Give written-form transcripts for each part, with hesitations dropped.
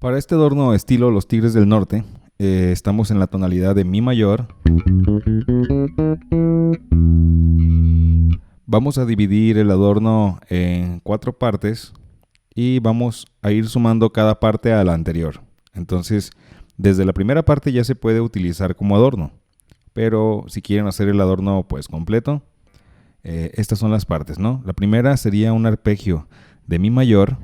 Para este adorno estilo Los Tigres del Norte, estamos en la tonalidad de Mi mayor. Vamos a dividir el adorno en 4 partes y vamos a ir sumando cada parte a la anterior. Entonces, desde la primera parte ya se puede utilizar como adorno, pero si quieren hacer el adorno pues completo, estas son las partes, ¿no? La primera sería un arpegio de Mi mayor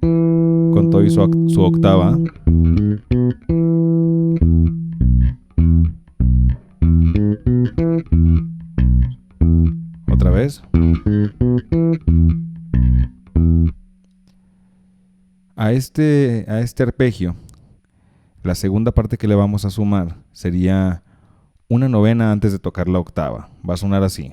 con todo y su octava. Otra vez. A este arpegio, la segunda parte que le vamos a sumar sería una novena antes de tocar la octava. Va a sonar así.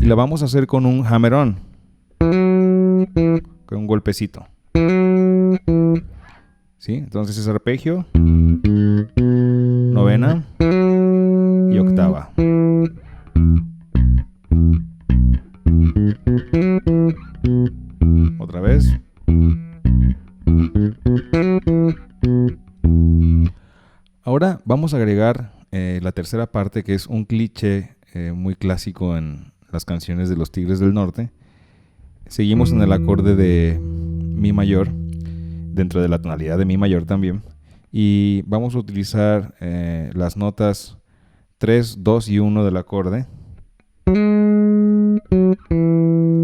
Y la vamos a hacer con un hammer-on, con un golpecito. ¿Sí? Entonces es arpegio, novena y octava. Otra vez. Ahora vamos a agregar la tercera parte, que es un cliché muy clásico en las canciones de los Tigres del Norte. Seguimos en el acorde de Mi mayor, dentro de la tonalidad de Mi mayor también, y vamos a utilizar las notas 3, 2 y 1 del acorde,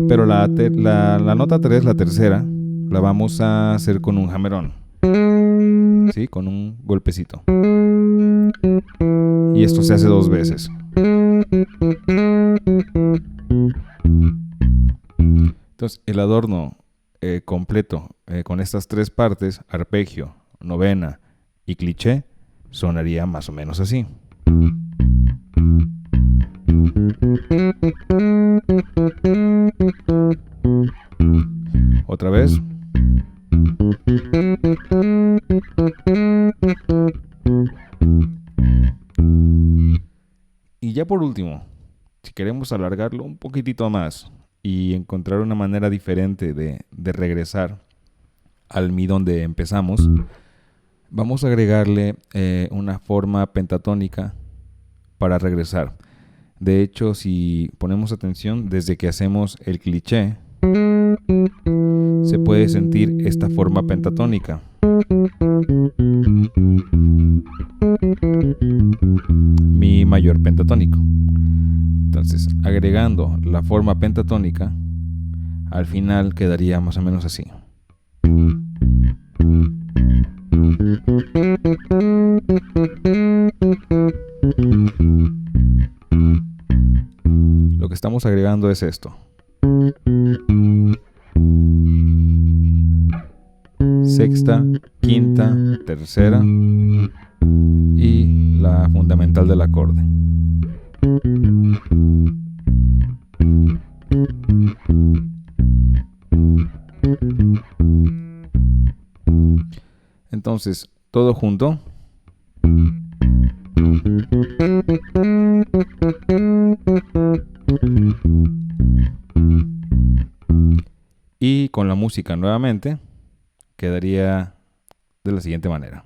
pero la nota 3, la tercera, la vamos a hacer con un hammer-on, ¿sí? Con un golpecito, y esto se hace 2 veces. Entonces el adorno completo con estas 3 partes, arpegio, novena y cliché, sonaría más o menos así. Otra vez. Y ya por último, si queremos alargarlo un poquitito más y encontrar una manera diferente de regresar al mi donde empezamos, vamos a agregarle una forma pentatónica para regresar. De hecho, si ponemos atención, desde que hacemos el cliché, se puede sentir esta forma pentatónica. Mi mayor pentatónico. Entonces, agregando la forma pentatónica, al final quedaría más o menos así. Lo que estamos agregando es esto. Sexta, quinta, tercera y la fundamental del acorde. Entonces, todo junto. Y con la música nuevamente quedaría de la siguiente manera.